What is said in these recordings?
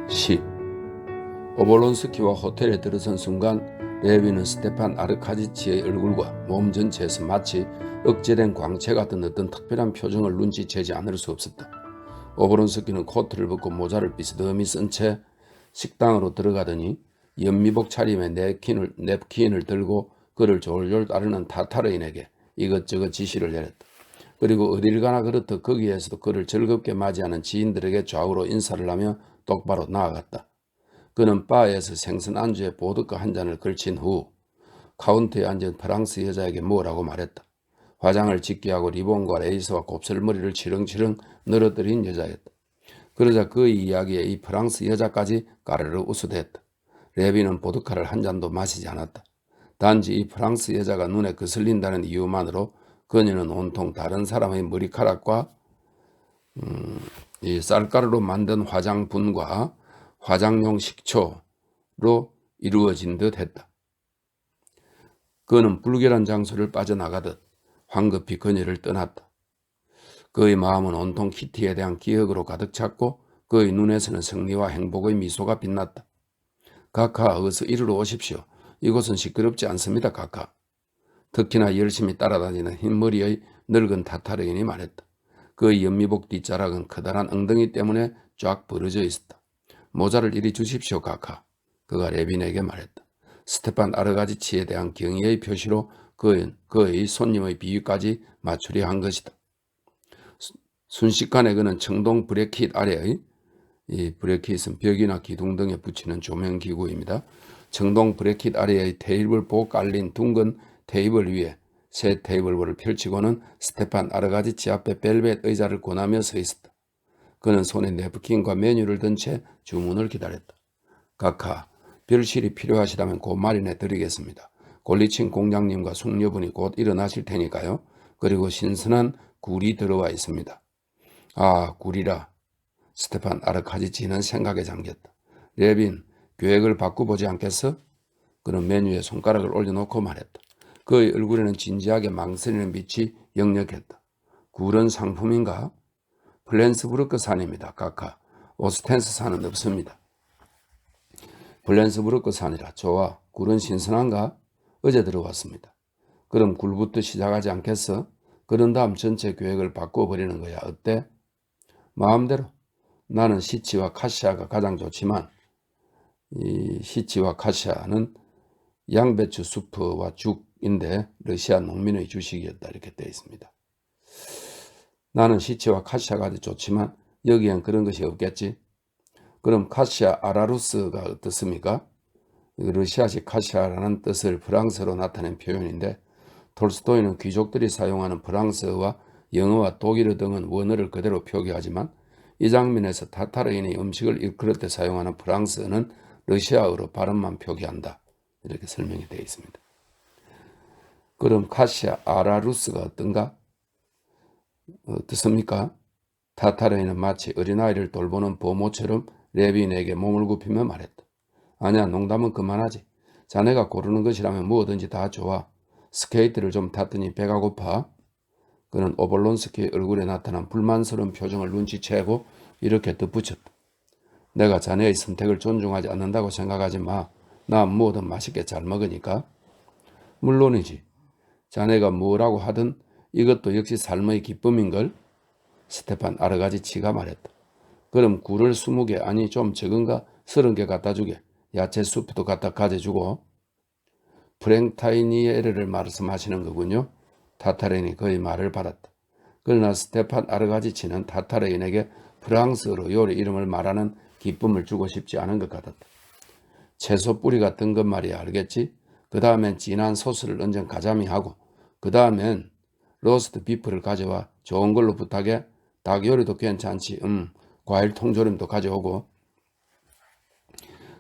10. 오볼론스키와 호텔에 들어선 순간 레비는 스테판 아르카디치의 얼굴과 몸 전체에서 마치 억제된 광채 같은 어떤 특별한 표정을 눈치채지 않을 수 없었다. 오볼론스키는 코트를 벗고 모자를 비스듬히 쓴 채 식당으로 들어가더니 연미복 차림에 냅킨을 들고 그를 졸졸 따르는 타타르인에게 이것저것 지시를 내렸다. 그리고 어딜 가나 그렇듯 거기에서도 그를 즐겁게 맞이하는 지인들에게 좌우로 인사를 하며 똑바로 나아갔다. 그는 바에서 생선 안주에 보드카 한 잔을 걸친 후 카운터에 앉은 프랑스 여자에게 뭐라고 말했다. 화장을 짙게 하고 리본과 레이스와 곱슬머리를 치렁치렁 늘어뜨린 여자였다. 그러자 그 이야기에 이 프랑스 여자까지 까르르 웃어댔다. 레비는 보드카를 한 잔도 마시지 않았다. 단지 이 프랑스 여자가 눈에 거슬린다는 이유만으로 그녀는 온통 다른 사람의 머리카락과 이 쌀가루로 만든 화장분과 화장용 식초로 이루어진 듯 했다. 그는 불결한 장소를 빠져나가듯 황급히 그녀를 떠났다. 그의 마음은 온통 키티에 대한 기억으로 가득 찼고 그의 눈에서는 승리와 행복의 미소가 빛났다. 카카, 어서 이리로 오십시오. 이곳은 시끄럽지 않습니다, 카카. 특히나 열심히 따라다니는 흰머리의 늙은 타타르인이 말했다. 그의 연미복 뒷자락은 커다란 엉덩이 때문에 쫙 벌어져 있었다. 모자를 이리 주십시오, 카카. 그가 레빈에게 말했다. 스테판 아르가지치에 대한 경의의 표시로 그의 손님의 비위까지 맞추려 한 것이다. 순식간에 그는 청동 브레킷 아래의, 이 브레킷은 벽이나 기둥 등에 붙이는 조명기구입니다. 청동 브레킷 아래의 테이블보 깔린 둥근 테이블 위에 새 테이블보를 펼치고는 스테판 아르가지치 앞에 벨벳 의자를 권하며 서 있었다. 그는 손에 냅킨과 메뉴를 든 채 주문을 기다렸다. 카카, 별실이 필요하시다면 곧 마련해 드리겠습니다. 골리친 공장님과 숙녀분이 곧 일어나실 테니까요. 그리고 신선한 굴이 들어와 있습니다. 아, 굴이라. 스테판 아르카디치는 생각에 잠겼다. 레빈, 계획을 바꿔보지 않겠어? 그는 메뉴에 손가락을 올려놓고 말했다. 그의 얼굴에는 진지하게 망설이는 빛이 역력했다. 굴은 상품인가? 플랜스부르크산입니다. 카카. 오스텐스산은 없습니다. 플랜스부르크산이라. 좋아. 굴은 신선한가? 어제 들어왔습니다. 그럼 굴부터 시작하지 않겠어? 그런 다음 전체 계획을 바꿔버리는 거야. 어때? 마음대로. 나는 시치와 카시아가 가장 좋지만 이 시치와 카시아는 양배추 수프와 죽인데 러시아 농민의 주식이었다 이렇게 되어 있습니다. 나는 시치와 카시아가 아주 좋지만 여기엔 그런 것이 없겠지. 그럼 카시아 아라루스가 어떻습니까? 러시아식 카시아라는 뜻을 프랑스어로 나타낸 표현인데 톨스토이는 귀족들이 사용하는 프랑스어와 영어와 독일어 등은 원어를 그대로 표기하지만 이 장면에서 타타르인이 음식을 일컬을 때 사용하는 프랑스어는 러시아어로 발음만 표기한다. 이렇게 설명이 되어 있습니다. 그럼 카시아 아라루스가 어떤가? 어떻습니까? 타타르인은 마치 어린아이를 돌보는 보모처럼 레빈에게 몸을 굽히며 말했다. 아니야, 농담은 그만하지. 자네가 고르는 것이라면 뭐든지 다 좋아. 스케이트를 좀 탔더니 배가 고파. 그는 오볼론스키의 얼굴에 나타난 불만스러운 표정을 눈치채고 이렇게 덧붙였다. 내가 자네의 선택을 존중하지 않는다고 생각하지 마. 나 뭐든 맛있게 잘 먹으니까. 물론이지. 자네가 뭐라고 하든 이것도 역시 삶의 기쁨인걸. 스테판 아르가지치가 말했다. 그럼 굴을 20개 아니 좀 적은가 30개 갖다 주게. 야채 수프도 갖다 가져주고. 프랭타이니에르를 말씀하시는 거군요. 타타르인이 그의 말을 받았다. 그러나 스테판 아르가지치는 타타르인에게 프랑스어로 요리 이름을 말하는 기쁨을 주고 싶지 않은 것 같았다. 채소 뿌리 같은 것 말이야, 알겠지? 그 다음엔 진한 소스를 얹은 가자미하고 그 다음엔 로스트 비프를 가져와. 좋은 걸로 부탁해. 닭 요리도 괜찮지. 과일 통조림도 가져오고.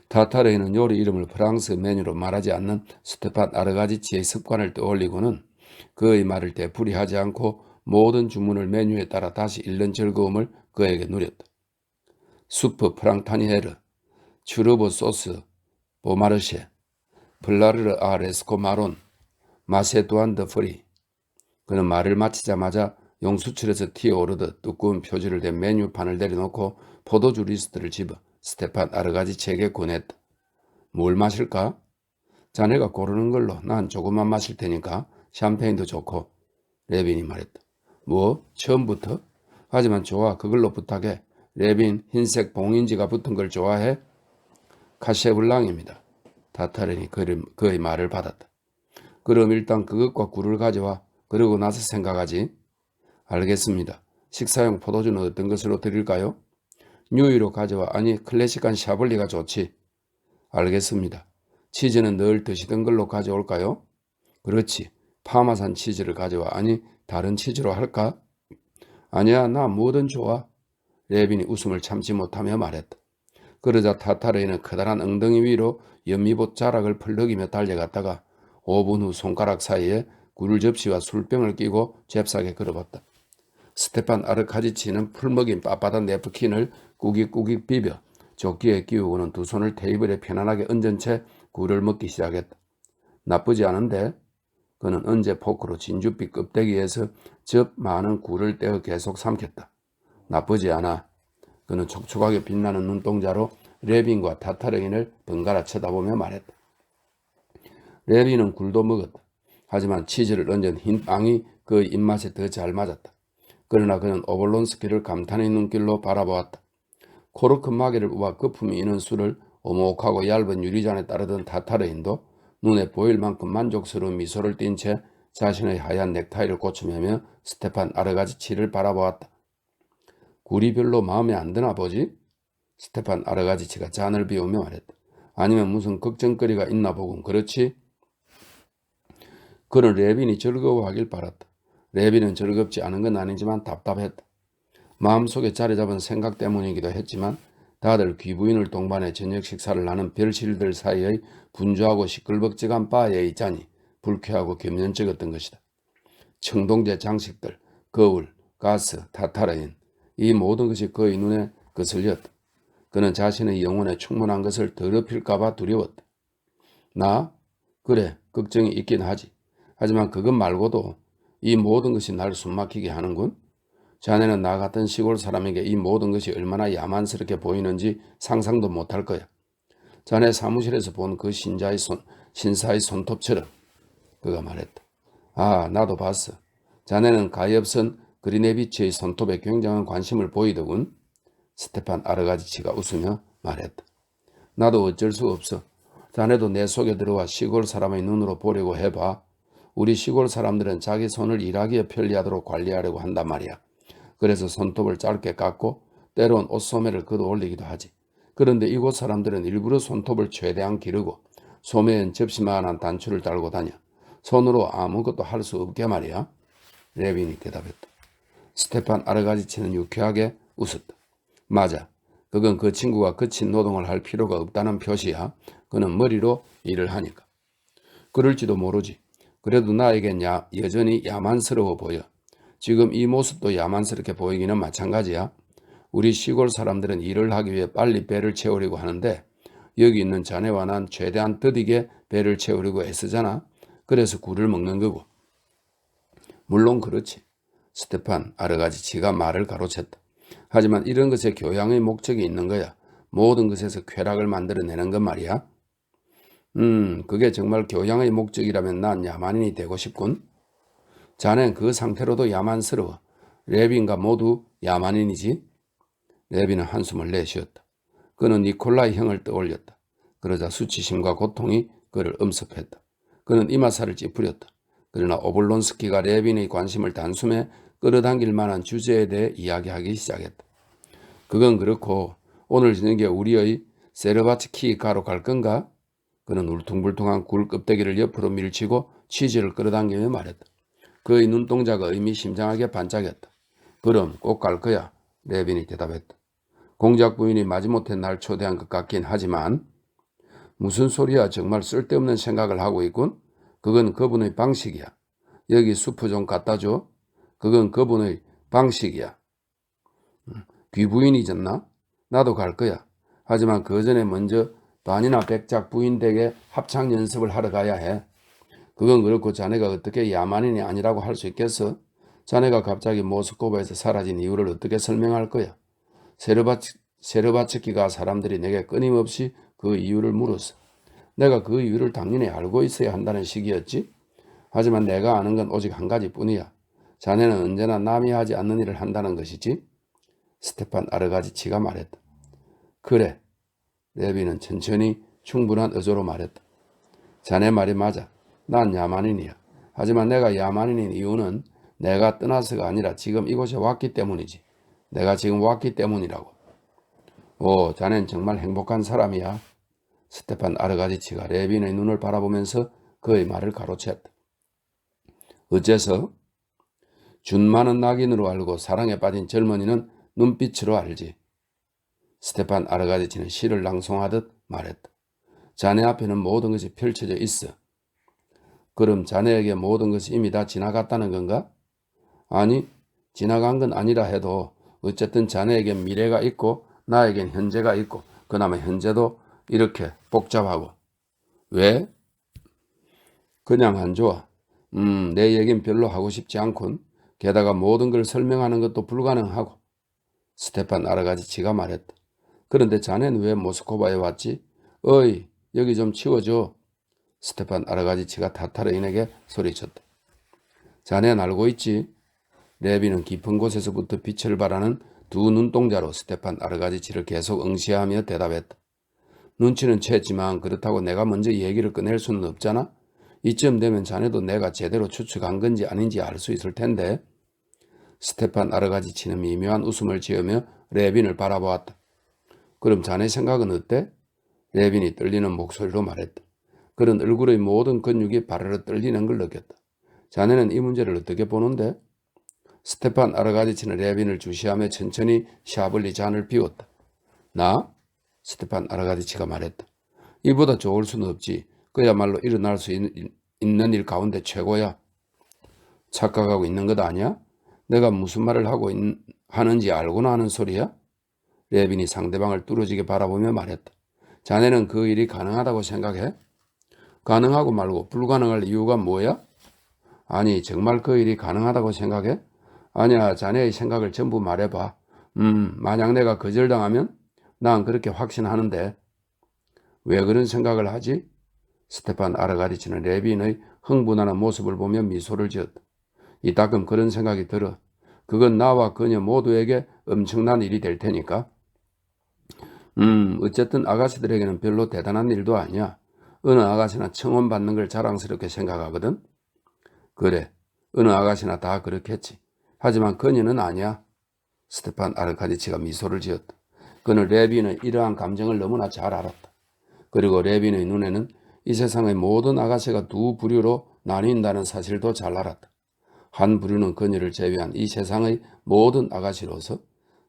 타타르인은 요리 이름을 프랑스 메뉴로 말하지 않는 스테판 아르가지치의 습관을 떠올리고는 그의 말을 되풀이하지 않고 모든 주문을 메뉴에 따라 다시 읽는 즐거움을 그에게 누렸다. 수프 프랑타니헤르, 츄르브 소스, 보마르쉐, 플라르르 아 레스코 마론, 마세두안 드 프리. 그는 말을 마치자마자 용수철에서 튀어오르듯 두꺼운 표지를 댄 메뉴판을 내려놓고 포도주 리스트를 집어 스테판 아르가지치에게 권했다. 뭘 마실까? 자네가 고르는 걸로. 난 조금만 마실 테니까. 샴페인도 좋고. 레빈이 말했다. 뭐? 처음부터? 하지만 좋아. 그걸로 부탁해. 레빈 흰색 봉인지가 붙은 걸 좋아해? 카셰블랑입니다. 타타른이 그의 말을 받았다. 그럼 일단 그것과 굴을 가져와. 그러고 나서 생각하지. 알겠습니다. 식사용 포도주는 어떤 것으로 드릴까요? 뉴이로 가져와. 아니 클래식한 샤블리가 좋지. 알겠습니다. 치즈는 늘 드시던 걸로 가져올까요? 그렇지. 파마산 치즈를 가져와. 아니 다른 치즈로 할까? 아니야, 나 뭐든 좋아. 레빈이 웃음을 참지 못하며 말했다. 그러자 타타르이는 커다란 엉덩이 위로 연미봇 자락을 펄럭이며 달려갔다가 5분 후 손가락 사이에 굴 접시와 술병을 끼고 잽싸게 걸어봤다. 스테판 아르카지치는 풀먹인 빳빳한 네프킨을 꾸깃꾸깃 비벼 조끼에 끼우고는 두 손을 테이블에 편안하게 얹은 채 굴을 먹기 시작했다. 나쁘지 않은데? 그는 언제 포크로 진주빛 껍데기에서 접 많은 굴을 떼어 계속 삼켰다. 나쁘지 않아. 그는 촉촉하게 빛나는 눈동자로 레빈과 타타르인을 번갈아 쳐다보며 말했다. 레빈은 굴도 먹었다. 하지만 치즈를 얹은 흰 빵이 그의 입맛에 더 잘 맞았다. 그러나 그는 오볼론스키를 감탄의 눈길로 바라보았다. 코르크 마개를 우아 거품이 있는 술을 오목하고 얇은 유리잔에 따르던 타타르인도 눈에 보일 만큼 만족스러운 미소를 띤 채 자신의 하얀 넥타이를 고치며 스테판 아르가지치를 바라보았다. 굴이 별로 마음에 안 드나 보지? 스테판 아르가지치가 잔을 비우며 말했다. 아니면 무슨 걱정거리가 있나 보군. 그렇지? 그는 레빈이 즐거워하길 바랐다. 레빈은 즐겁지 않은 건 아니지만 답답했다. 마음속에 자리 잡은 생각 때문이기도 했지만 다들 귀부인을 동반해 저녁 식사를 하는 별실들 사이의 분주하고 시끌벅적한 바에 있자니 불쾌하고 겸연쩍었던 것이다. 청동제 장식들, 거울, 가스, 타타르인, 이 모든 것이 그의 눈에 거슬렸다. 그는 자신의 영혼에 충분한 것을 더럽힐까봐 두려웠다. 나? 그래, 걱정이 있긴 하지. 하지만 그것 말고도 이 모든 것이 날 숨막히게 하는군. 자네는 나 같은 시골 사람에게 이 모든 것이 얼마나 야만스럽게 보이는지 상상도 못할 거야. 자네 사무실에서 본 그 신사의 손톱처럼. 그가 말했다. 아, 나도 봤어. 자네는 가엾은 그리네비치의 손톱에 굉장한 관심을 보이더군. 스테판 아르가지치가 웃으며 말했다. 나도 어쩔 수 없어. 자네도 내 속에 들어와 시골 사람의 눈으로 보려고 해봐. 우리 시골 사람들은 자기 손을 일하기에 편리하도록 관리하려고 한단 말이야. 그래서 손톱을 짧게 깎고 때론 옷소매를 걷어 올리기도 하지. 그런데 이곳 사람들은 일부러 손톱을 최대한 기르고 소매엔 접시만한 단추를 달고 다녀. 손으로 아무것도 할 수 없게 말이야. 레빈이 대답했다. 스테판 아르가지치는 유쾌하게 웃었다. 맞아. 그건 그 친구가 거친 노동을 할 필요가 없다는 표시야. 그는 머리로 일을 하니까. 그럴지도 모르지. 그래도 나에겐 여전히 야만스러워 보여. 지금 이 모습도 야만스럽게 보이기는 마찬가지야. 우리 시골 사람들은 일을 하기 위해 빨리 배를 채우려고 하는데 여기 있는 자네와 난 최대한 더디게 배를 채우려고 애쓰잖아. 그래서 굴을 먹는 거고. 물론 그렇지. 스테판 아르가지치가 말을 가로챘다. 하지만 이런 것에 교양의 목적이 있는 거야. 모든 것에서 쾌락을 만들어내는 것 말이야. 그게 정말 교양의 목적이라면 난 야만인이 되고 싶군. 자넨 그 상태로도 야만스러워. 레빈과 모두 야만인이지. 레빈은 한숨을 내쉬었다. 그는 니콜라이 형을 떠올렸다. 그러자 수치심과 고통이 그를 엄습했다. 그는 이마살을 찌푸렸다. 그러나 오블론스키가 레빈의 관심을 단숨에 끌어당길 만한 주제에 대해 이야기하기 시작했다. 그건 그렇고 오늘 저녁에 우리의 세르바츠키 가로 갈 건가? 그는 울퉁불퉁한 굴 껍데기를 옆으로 밀치고 치즈를 끌어당기며 말했다. 그의 눈동자가 의미심장하게 반짝였다. 그럼 꼭 갈 거야. 레빈이 대답했다. 공작 부인이 마지못해 날 초대한 것 같긴 하지만 무슨 소리야. 정말 쓸데없는 생각을 하고 있군. 그건 그분의 방식이야. 여기 수프 좀 갖다 줘. 그건 그분의 방식이야. 귀부인이졌나? 나도 갈 거야. 하지만 그 전에 먼저 반이나 백작 부인 댁에 합창 연습을 하러 가야 해. 그건 그렇고 자네가 어떻게 야만인이 아니라고 할 수 자네가 갑자기 모스크바에서 사라진 이유를 어떻게 설명할 거야? 세르바츠키가 사람들이 내게 끊임없이 그 이유를 물었어. 내가 그 이유를 당연히 알고 있어야 한다는 식이었지. 하지만 내가 아는 건 오직 한 가지뿐이야. 자네는 언제나 남이 하지 않는 일을 한다는 것이지. 스테판 아르가지치가 말했다. 그래. 레비는 천천히 충분한 어조로 말했다. 자네 말이 맞아. 난 야만인이야. 하지만 내가 야만인인 이유는 내가 떠나서가 아니라 지금 이곳에 왔기 때문이지. 내가 지금 왔기 때문이라고. 오, 자넨 정말 행복한 사람이야. 스테판 아르가지치가 레빈의 눈을 바라보면서 그의 말을 가로챘다. 어째서? 준 많은 낙인으로 알고 사랑에 빠진 젊은이는 눈빛으로 알지. 스테판 아르가지치는 시를 낭송하듯 말했다. 자네 앞에는 모든 것이 펼쳐져 있어. 그럼 자네에게 모든 것이 이미 다 지나갔다는 건가? 아니, 지나간 건 아니라 해도 어쨌든 자네에겐 미래가 있고 나에겐 현재가 있고 그나마 현재도 이렇게 복잡하고. 왜? 그냥 안 좋아. 내 얘긴 별로 하고 싶지 않군. 게다가 모든 걸 설명하는 것도 불가능하고. 스테판 아르가지치가 말했다. 그런데 자네는 왜 모스크바에 왔지? 어이, 여기 좀 치워줘. 스테판 아르가지치가 타타르인에게 소리쳤다. 자네는 알고 있지? 레비는 깊은 곳에서부터 빛을 발하는 두 눈동자로 스테판 아르가지치를 계속 응시하며 대답했다. 눈치는 챘지만 그렇다고 내가 먼저 얘기를 꺼낼 수는 없잖아? 이쯤 되면 자네도 내가 제대로 추측한 건지 아닌지 알 수 있을 텐데. 스테판 아르가지치는 미묘한 웃음을 지으며 레빈을 바라보았다. 그럼 자네 생각은 어때? 레빈이 떨리는 목소리로 말했다. 그런 얼굴의 모든 근육이 바르르 떨리는 걸 느꼈다. 자네는 이 문제를 어떻게 보는데? 스테판 아르가지치는 레빈을 주시하며 천천히 샤블리 잔을 비웠다. 나? 스테판 아르가지치가 말했다. 이보다 좋을 수는 없지. 그야말로 일어날 수 있는 일 가운데 최고야. 착각하고 있는 것 아니야? 내가 무슨 말을 하는지 알고나 하는 소리야? 레빈이 상대방을 뚫어지게 바라보며 말했다. 자네는 그 일이 가능하다고 생각해? 가능하고 말고 불가능할 이유가 뭐야? 아니, 정말 그 일이 가능하다고 생각해? 아니야, 자네의 생각을 전부 말해봐. 만약 내가 거절당하면? 난 그렇게 확신하는데. 왜 그런 생각을 하지? 스테판 아르가지치는 레빈의 흥분하는 모습을 보며 미소를 지었다. 이따금 그런 생각이 들어. 그건 나와 그녀 모두에게 엄청난 일이 될 테니까. 어쨌든 아가씨들에게는 별로 대단한 일도 아니야. 어느 아가씨나 청혼받는 걸 자랑스럽게 생각하거든. 그래, 어느 아가씨나 다 그렇겠지. 하지만 그녀는 아니야. 스테판 아르카디치가 미소를 지었다. 그는 레빈의 이러한 감정을 너무나 잘 알았다. 그리고 레빈의 눈에는 이 세상의 모든 아가씨가 두 부류로 나뉜다는 사실도 잘 알았다. 한 부류는 그녀를 제외한 이 세상의 모든 아가씨로서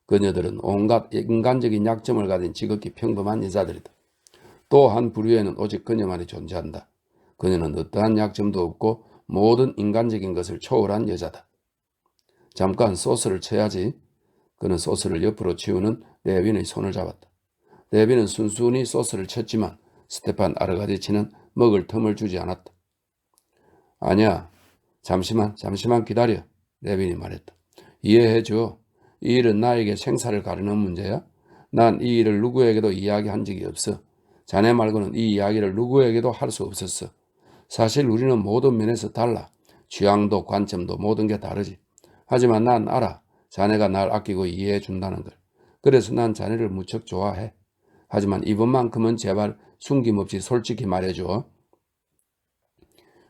그녀들은 온갖 인간적인 약점을 가진 지극히 평범한 여자들이다. 또 한 부류에는 오직 그녀만이 존재한다. 그녀는 어떠한 약점도 없고 모든 인간적인 것을 초월한 여자다. 잠깐 소스를 쳐야지. 그는 소스를 옆으로 치우는 레빈의 손을 잡았다. 레빈은 순순히 소스를 쳤지만 스테판 아르가지치는 먹을 틈을 주지 않았다. 아니야. 잠시만 기다려. 레빈이 말했다. 이해해줘. 이 일은 나에게 생사를 가르는 문제야. 난 이 일을 누구에게도 이야기한 적이 없어. 자네 말고는 이 이야기를 누구에게도 할 수 없었어. 사실 우리는 모든 면에서 달라. 취향도 관점도 모든 게 다르지. 하지만 난 알아. 자네가 날 아끼고 이해해 준다는 걸. 그래서 난 자네를 무척 좋아해. 하지만 이번만큼은 제발 숨김없이 솔직히 말해줘.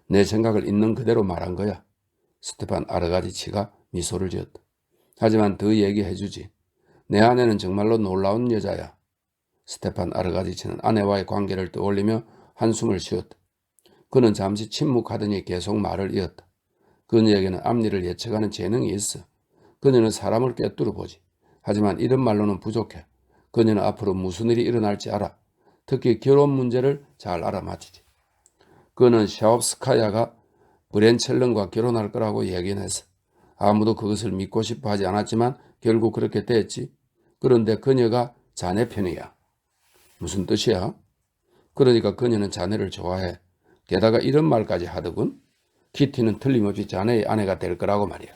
내 생각을 있는 그대로 말한 거야. 스테판 아르가지치가 미소를 지었다. 하지만 더 얘기해주지. 내 아내는 정말로 놀라운 여자야. 스테판 아르가지치는 아내와의 관계를 떠올리며 한숨을 쉬었다. 그는 잠시 침묵하더니 계속 말을 이었다. 그녀에게는 앞일을 예측하는 재능이 있어. 그녀는 사람을 꿰뚫어 보지. 하지만 이런 말로는 부족해. 그녀는 앞으로 무슨 일이 일어날지 알아. 특히 결혼 문제를 잘 알아맞히지. 그는 샤옵스카야가 브렌첼른과 결혼할 거라고 예견했어. 아무도 그것을 믿고 싶어 하지 않았지만 결국 그렇게 됐지. 그런데 그녀가 자네 편이야. 무슨 뜻이야? 그러니까 그녀는 자네를 좋아해. 게다가 이런 말까지 하더군. 키티는 틀림없이 자네의 아내가 될 거라고 말이야.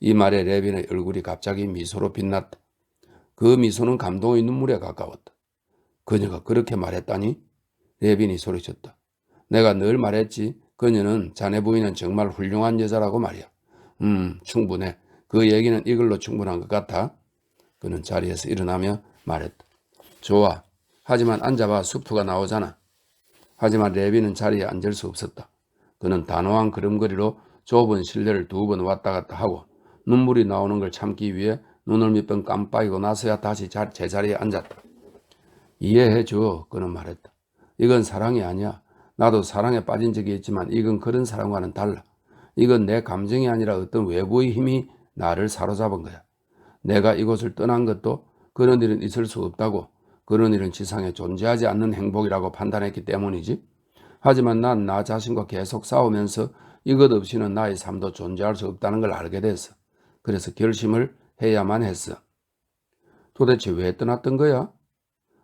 이 말에 레빈의 얼굴이 갑자기 미소로 빛났다. 그 미소는 감동의 눈물에 가까웠다. 그녀가 그렇게 말했다니? 레빈이 소리쳤다. 내가 늘 말했지. 그녀는 자네 부인은 정말 훌륭한 여자라고 말이야. 충분해. 그 얘기는 이걸로 충분한 것 같아. 그는 자리에서 일어나며 말했다. 좋아. 하지만 앉아봐. 수프가 나오잖아. 하지만 레빈은 자리에 앉을 수 없었다. 그는 단호한 걸음걸이로 좁은 실내를 2번 왔다 갔다 하고 눈물이 나오는 걸 참기 위해 눈을 몇 번 깜빡이고 나서야 다시 제자리에 앉았다. 이해해줘. 그는 말했다. 이건 사랑이 아니야. 나도 사랑에 빠진 적이 있지만 이건 그런 사랑과는 달라. 이건 내 감정이 아니라 어떤 외부의 힘이 나를 사로잡은 거야. 내가 이곳을 떠난 것도 그런 일은 있을 수 없다고, 그런 일은 지상에 존재하지 않는 행복이라고 판단했기 때문이지. 하지만 난 나 자신과 계속 싸우면서 이것 없이는 나의 삶도 존재할 수 없다는 걸 알게 됐어. 그래서 결심을 해야만 했어. 도대체 왜 떠났던 거야?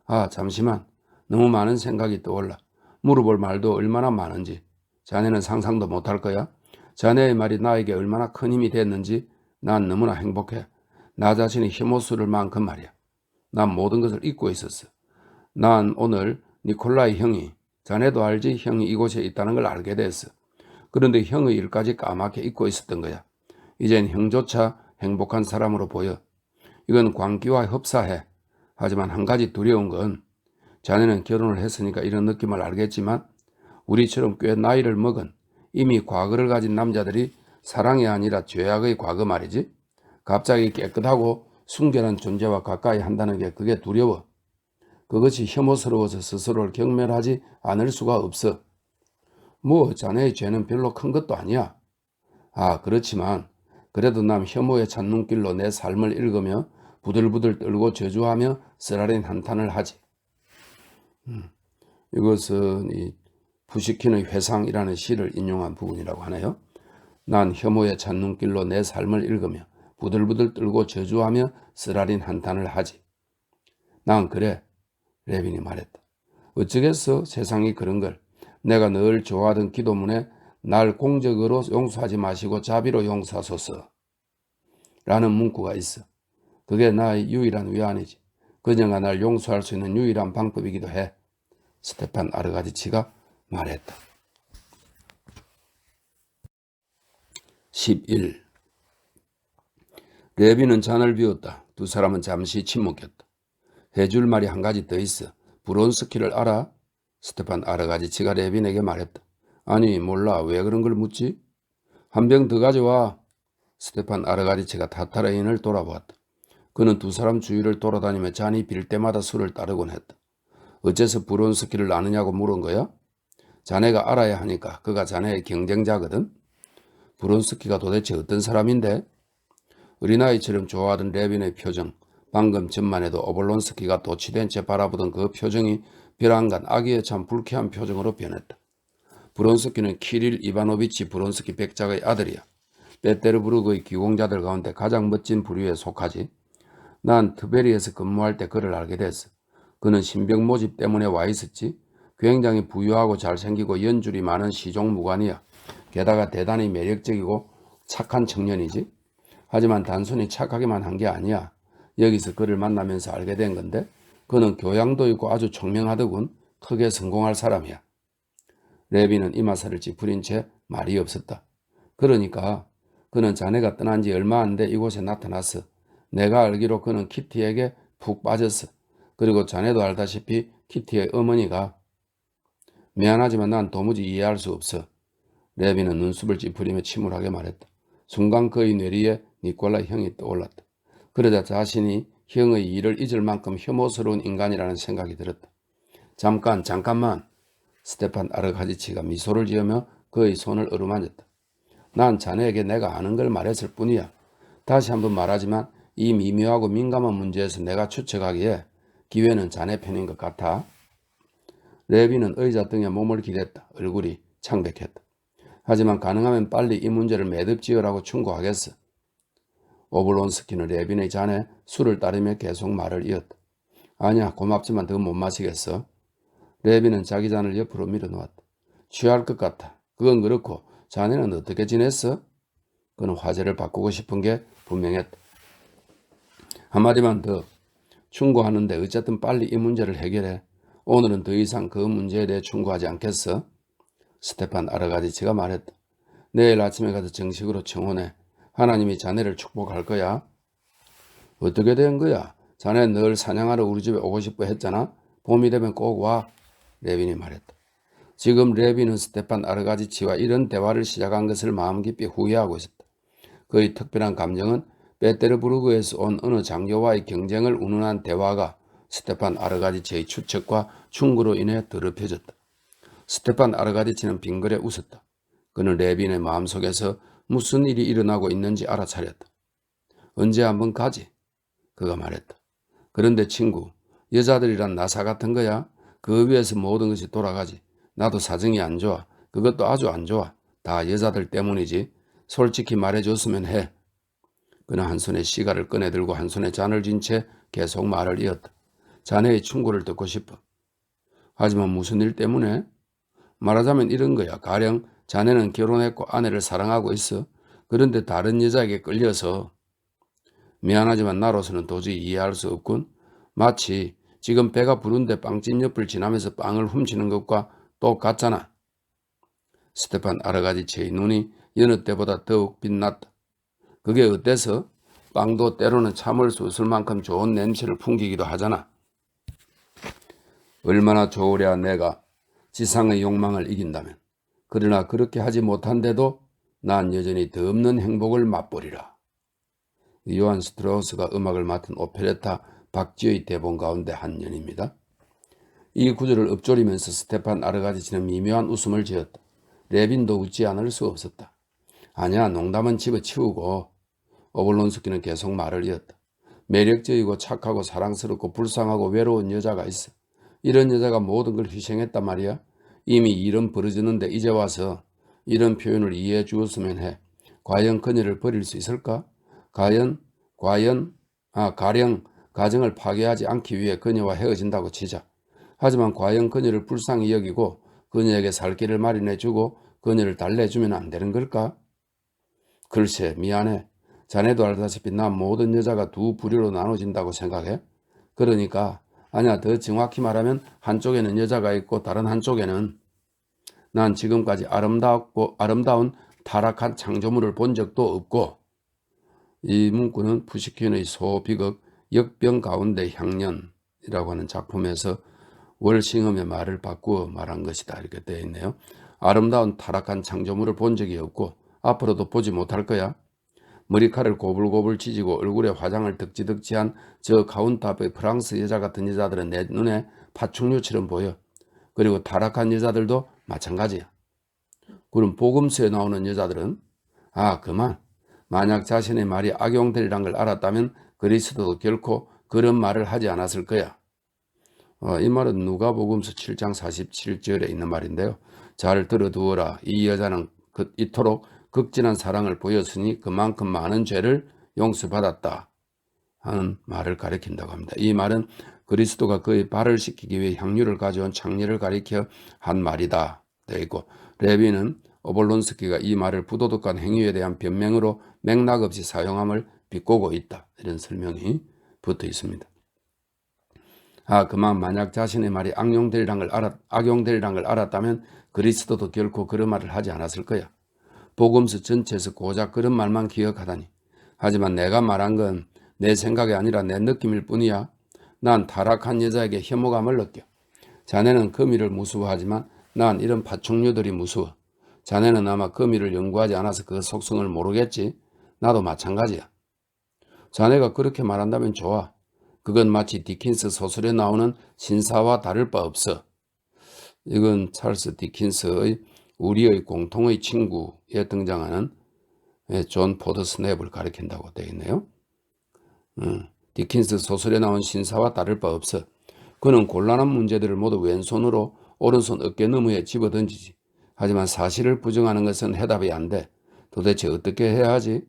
아, 잠시만. 너무 많은 생각이 떠올라. 물어볼 말도 얼마나 많은지. 자네는 상상도 못할 거야. 자네의 말이 나에게 얼마나 큰 힘이 됐는지 난 너무나 행복해. 나 자신이 혐오스러울 만큼 말이야. 난 모든 것을 잊고 있었어. 난 오늘 니콜라의 형이, 자네도 알지? 형이 이곳에 있다는 걸 알게 됐어. 그런데 형의 일까지 까맣게 잊고 있었던 거야. 이젠 형조차 행복한 사람으로 보여. 이건 광기와 흡사해. 하지만 한 가지 두려운 건 자네는 결혼을 했으니까 이런 느낌을 알겠지만 우리처럼 꽤 나이를 먹은 이미 과거를 가진 남자들이 사랑이 아니라 죄악의 과거 말이지. 갑자기 깨끗하고 순결한 존재와 가까이 한다는 게 그게 두려워. 그것이 혐오스러워서 스스로를 경멸하지 않을 수가 없어. 뭐 자네의 죄는 별로 큰 것도 아니야. 아, 그렇지만 그래도 남 혐오의 찬눈길로 내 삶을 읽으며 부들부들 떨고 저주하며 쓰라린 한탄을 하지. 이것은 이 푸시킨의 회상이라는 시를 인용한 부분이라고 하네요. 난 혐오의 찬눈길로 내 삶을 읽으며 부들부들 떨고 저주하며 쓰라린 한탄을 하지. 난 그래. 레빈이 말했다. 어쩌겠어. 세상이 그런 걸. 내가 늘 좋아하던 기도문에 날 공적으로 용서하지 마시고 자비로 용서하소서 라는 문구가 있어. 그게 나의 유일한 위안이지. 그녀가 날 용서할 수 있는 유일한 방법이기도 해. 스테판 아르가지치가 말했다. 11. 레빈은 잔을 비웠다. 두 사람은 잠시 침묵했다. 해줄 말이 한 가지 더 있어. 브론스키를 알아? 스테판 아르가지치가 레빈에게 말했다. 아니, 몰라. 왜 그런 걸 묻지? 한 병 더 가져와. 스테판 아르가지치가 타타르인을 돌아보았다. 그는 두 사람 주위를 돌아다니며 잔이 빌 때마다 술을 따르곤 했다. 어째서 브론스키를 아느냐고 물은 거야? 자네가 알아야 하니까. 그가 자네의 경쟁자거든. 브론스키가 도대체 어떤 사람인데? 어린아이처럼 좋아하던 레빈의 표정, 방금 전만 해도 오볼론스키가 도취된 채 바라보던 그 표정이 벼랑간 아기의 참 불쾌한 표정으로 변했다. 브론스키는 키릴 이바노비치 브론스키 백작의 아들이야. 페테르부르크의 기공자들 가운데 가장 멋진 부류에 속하지. 난 트베리에서 근무할 때 그를 알게 됐어. 그는 신병 모집 때문에 와 있었지. 굉장히 부유하고 잘생기고 연줄이 많은 시종무관이야. 게다가 대단히 매력적이고 착한 청년이지. 하지만 단순히 착하기만 한 게 아니야. 여기서 그를 만나면서 알게 된 건데 그는 교양도 있고 아주 총명하더군. 크게 성공할 사람이야. 레비는 이마살을 찌푸린 채 말이 없었다. 그러니까 그는 자네가 떠난 지 얼마 안 돼 이곳에 나타났어. 내가 알기로 그는 키티에게 푹 빠졌어. 그리고 자네도 알다시피 키티의 어머니가. 미안하지만 난 도무지 이해할 수 없어. 레비는 눈썹을 찌푸리며 침울하게 말했다. 순간 그의 뇌리에 니콜라 형이 떠올랐다. 그러자 자신이 형의 일을 잊을 만큼 혐오스러운 인간이라는 생각이 들었다. 잠깐만. 스테판 아르가지치가 미소를 지으며 그의 손을 어루만졌다. 난 자네에게 내가 아는 걸 말했을 뿐이야. 다시 한번 말하지만 이 미묘하고 민감한 문제에서 내가 추측하기에 기회는 자네 편인 것 같아. 레비는 의자 등에 몸을 기댔다. 얼굴이 창백했다. 하지만 가능하면 빨리 이 문제를 매듭지으라고 충고하겠어. 오블론스키는 레빈의 잔에 술을 따르며 계속 말을 이었다. 아니야, 고맙지만 더 못 마시겠어. 레빈은 자기 잔을 옆으로 밀어놓았다. 취할 것 같아. 그건 그렇고 자네는 어떻게 지냈어? 그는 화제를 바꾸고 싶은 게 분명했다. 한마디만 더. 충고하는데 어쨌든 빨리 이 문제를 해결해. 오늘은 더 이상 그 문제에 대해 충고하지 않겠어? 스테판 아르가디치가 말했다. 내일 아침에 가서 정식으로 청혼해. 하나님이 자네를 축복할 거야. 어떻게 된 거야? 자네 늘 사냥하러 우리 집에 오고 싶어 했잖아. 봄이 되면 꼭 와. 레빈이 말했다. 지금 레빈은 스테판 아르가디치와 이런 대화를 시작한 것을 마음 깊이 후회하고 있었다. 그의 특별한 감정은 페테르부르크에서 온 어느 장교와의 경쟁을 운운한 대화가 스테판 아르가디치의 추측과 충고로 인해 더럽혀졌다. 스테판 아르가디치는 빙그레 웃었다. 그는 레빈의 마음속에서 무슨 일이 일어나고 있는지 알아차렸다. 언제 한번 가지? 그가 말했다. 그런데 친구, 여자들이란 나사 같은 거야. 그 위에서 모든 것이 돌아가지. 나도 사정이 안 좋아. 그것도 아주 안 좋아. 다 여자들 때문이지. 솔직히 말해줬으면 해. 그는 한 손에 시가를 꺼내들고 한 손에 잔을 쥔 채 계속 말을 이었다. 자네의 충고를 듣고 싶어. 하지만 무슨 일 때문에? 말하자면 이런 거야. 가령 자네는 결혼했고 아내를 사랑하고 있어. 그런데 다른 여자에게 끌려서 미안하지만 나로서는 도저히 이해할 수 없군. 마치 지금 배가 부른데 빵집 옆을 지나면서 빵을 훔치는 것과 똑같잖아. 스테판 아르가디치의 눈이 여느 때보다 더욱 빛났다. 그게 어때서? 빵도 때로는 참을 수 없을 만큼 좋은 냄새를 풍기기도 하잖아. 얼마나 좋으랴 내가 지상의 욕망을 이긴다면. 그러나 그렇게 하지 못한데도 난 여전히 더 없는 행복을 맛보리라. 요한 스트라우스가 음악을 맡은 오페레타 박쥐의 대본 가운데 한 연입니다. 이 구절을 읊조리면서 스테판 아르가디치는 미묘한 웃음을 지었다. 레빈도 웃지 않을 수 없었다. 아니야, 농담은 집어치우고. 오블론스키는 계속 말을 이었다. 매력적이고 착하고 사랑스럽고 불쌍하고 외로운 여자가 있어. 이런 여자가 모든 걸 희생했단 말이야. 이미 일은 벌어졌는데 이제 와서 이런 표현을 이해해 주었으면 해. 과연 그녀를 버릴 수 있을까? 가령 가정을 파괴하지 않기 위해 그녀와 헤어진다고 치자. 하지만 과연 그녀를 불쌍히 여기고 그녀에게 살 길을 마련해주고 그녀를 달래주면 안 되는 걸까? 글쎄, 미안해. 자네도 알다시피 난 모든 여자가 두 부류로 나눠진다고 생각해. 그러니까 아니야, 더 정확히 말하면 한쪽에는 여자가 있고 다른 한쪽에는 난 지금까지 아름다운 타락한 창조물을 본 적도 없고. 이 문구는 푸시킨의 소비극 역병 가운데 향년이라고 하는 작품에서 월싱엄의 말을 바꾸어 말한 것이다, 이렇게 되어 있네요. 아름다운 타락한 창조물을 본 적이 없고 앞으로도 보지 못할 거야. 머리카락을 고불고불 찢고 얼굴에 화장을 덕지덕지한 저 카운터 앞의 프랑스 여자 같은 여자들은 내 눈에 파충류처럼 보여. 그리고 타락한 여자들도 마찬가지야. 그럼 복음서에 나오는 여자들은? 그만. 만약 자신의 말이 악용되리란 걸 알았다면 그리스도도 결코 그런 말을 하지 않았을 거야. 이 말은 누가복음서 7장 47절에 있는 말인데요. 잘 들어두어라. 이 여자는 이토록 극진한 사랑을 보였으니 그만큼 많은 죄를 용서받았다 하는 말을 가리킨다고 합니다. 이 말은 그리스도가 그의 발을 씻기기 위해 향유를 가져온 창녀를 가리켜 한 말이다 되어 있고, 레비는 오볼론스키가 이 말을 부도덕한 행위에 대한 변명으로 맥락 없이 사용함을 비꼬고 있다, 이런 설명이 붙어 있습니다. 그만 만약 자신의 말이 악용되리란 걸 알았다면 그리스도도 결코 그런 말을 하지 않았을 거야. 복음서 전체에서 고작 그런 말만 기억하다니. 하지만 내가 말한 건 내 생각이 아니라 내 느낌일 뿐이야. 난 타락한 여자에게 혐오감을 느껴. 자네는 거미를 무서워하지만 난 이런 파충류들이 무서워. 자네는 아마 거미를 연구하지 않아서 그 속성을 모르겠지. 나도 마찬가지야. 자네가 그렇게 말한다면 좋아. 그건 마치 디킨스 소설에 나오는 신사와 다를 바 없어. 이건 찰스 디킨스의 우리의 공통의 친구에 등장하는 존 포드 스냅을 가리킨다고 되어 있네요. 디킨스 소설에 나온 신사와 다를 바 없어. 그는 곤란한 문제들을 모두 왼손으로 오른손 어깨 너머에 집어던지지. 하지만 사실을 부정하는 것은 해답이 안 돼. 도대체 어떻게 해야 하지?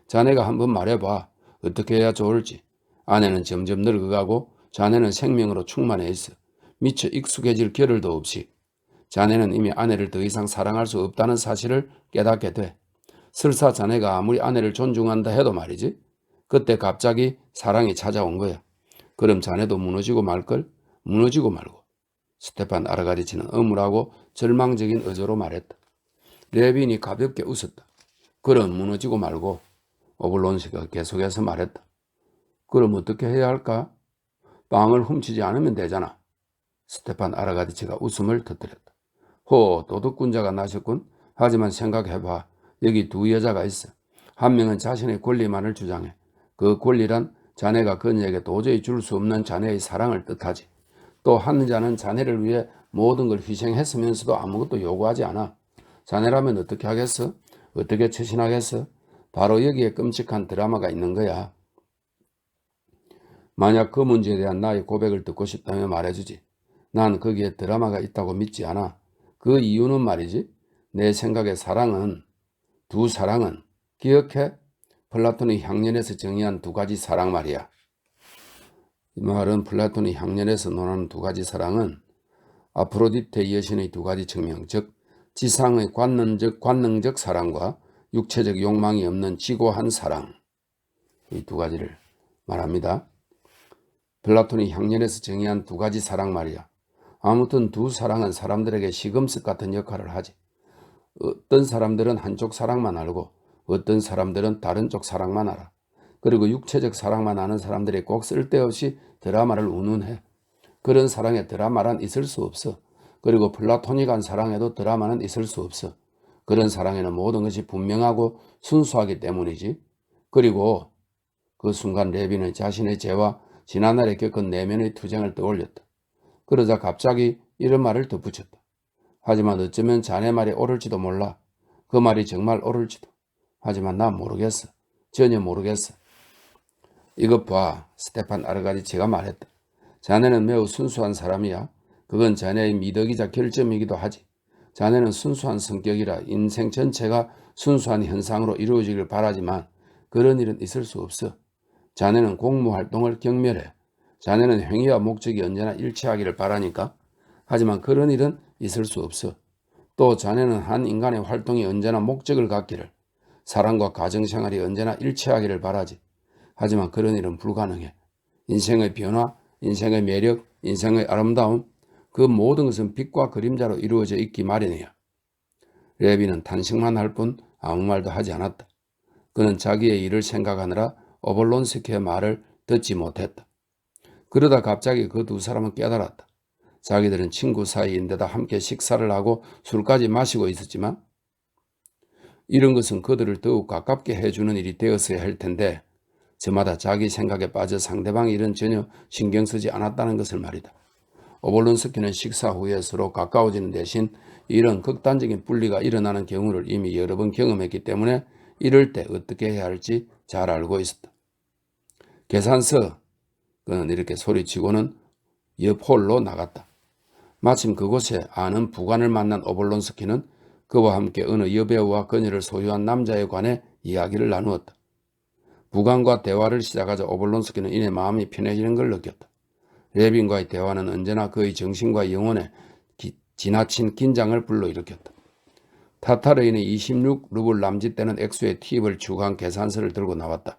자네가 한번 말해봐. 어떻게 해야 좋을지. 아내는 점점 늙어가고 자네는 생명으로 충만해 있어. 미처 익숙해질 겨를도 없이. 자네는 이미 아내를 더 이상 사랑할 수 없다는 사실을 깨닫게 돼. 설사 자네가 아무리 아내를 존중한다 해도 말이지. 그때 갑자기 사랑이 찾아온 거야. 그럼 자네도 무너지고 말걸? 무너지고 말고. 스테판 아르가디치는 어물하고 절망적인 어조로 말했다. 레빈이 가볍게 웃었다. 그럼 무너지고 말고. 오블론스키가 계속해서 말했다. 그럼 어떻게 해야 할까? 빵을 훔치지 않으면 되잖아. 스테판 아르가디치가 웃음을 터뜨렸다. 도둑꾼자가 나셨군. 하지만 생각해봐. 여기 두 여자가 있어. 한 명은 자신의 권리만을 주장해. 그 권리란 자네가 그녀에게 도저히 줄 수 없는 자네의 사랑을 뜻하지. 또 한 자는 자네를 위해 모든 걸 희생했으면서도 아무것도 요구하지 않아. 자네라면 어떻게 하겠어? 어떻게 처신하겠어? 바로 여기에 끔찍한 드라마가 있는 거야. 만약 그 문제에 대한 나의 고백을 듣고 싶다면 말해주지. 난 거기에 드라마가 있다고 믿지 않아. 그 이유는 말이지. 내 생각에 두 사랑은 기억해? 플라톤의 향연에서 정의한 두 가지 사랑 말이야. 이 말은 플라톤의 향연에서 논하는 두 가지 사랑은 아프로디테 여신의 두 가지 측면, 즉 지상의 관능적 사랑과 육체적 욕망이 없는 지고한 사랑, 이 두 가지를 말합니다. 플라톤이 향연에서 정의한 두 가지 사랑 말이야. 아무튼 두 사랑은 사람들에게 시금석 같은 역할을 하지. 어떤 사람들은 한쪽 사랑만 알고 어떤 사람들은 다른 쪽 사랑만 알아. 그리고 육체적 사랑만 아는 사람들이 꼭 쓸데없이 드라마를 운운해. 그런 사랑에 드라마란 있을 수 없어. 그리고 플라토닉한 사랑에도 드라마는 있을 수 없어. 그런 사랑에는 모든 것이 분명하고 순수하기 때문이지. 그리고 그 순간 레빈은 자신의 죄와 지난날에 겪은 내면의 투쟁을 떠올렸다. 그러자 갑자기 이런 말을 덧붙였다. 하지만 어쩌면 자네 말이 옳을지도 몰라. 그 말이 정말 옳을지도. 하지만 난 모르겠어. 전혀 모르겠어. 이것 봐. 스테판 아르가디치가 말했다. 자네는 매우 순수한 사람이야. 그건 자네의 미덕이자 결점이기도 하지. 자네는 순수한 성격이라 인생 전체가 순수한 현상으로 이루어지길 바라지만 그런 일은 있을 수 없어. 자네는 공무활동을 경멸해. 자네는 행위와 목적이 언제나 일치하기를 바라니까. 하지만 그런 일은 있을 수 없어. 또 자네는 한 인간의 활동이 언제나 목적을 갖기를, 사랑과 가정생활이 언제나 일치하기를 바라지. 하지만 그런 일은 불가능해. 인생의 변화, 인생의 매력, 인생의 아름다움, 그 모든 것은 빛과 그림자로 이루어져 있기 마련이야. 레비는 탄식만 할 뿐 아무 말도 하지 않았다. 그는 자기의 일을 생각하느라 오볼론스키의 말을 듣지 못했다. 그러다 갑자기 그 두 사람은 깨달았다. 자기들은 친구 사이인데다 함께 식사를 하고 술까지 마시고 있었지만 이런 것은 그들을 더욱 가깝게 해주는 일이 되었어야 할 텐데 저마다 자기 생각에 빠져 상대방 일은 전혀 신경 쓰지 않았다는 것을 말이다. 오볼론스키는 식사 후에 서로 가까워지는 대신 이런 극단적인 분리가 일어나는 경우를 이미 여러 번 경험했기 때문에 이럴 때 어떻게 해야 할지 잘 알고 있었다. 계산서, 그는 이렇게 소리치고는 옆 홀로 나갔다. 마침 그곳에 아는 부관을 만난 오볼론스키는 그와 함께 어느 여배우와 그녀를 소유한 남자에 관해 이야기를 나누었다. 부관과 대화를 시작하자 오볼론스키는 이내 마음이 편해지는 걸 느꼈다. 레빈과의 대화는 언제나 그의 정신과 영혼에 지나친 긴장을 불러일으켰다. 타타르인이 26루블 남짓되는 액수의 팁을 추가한 계산서를 들고 나왔다.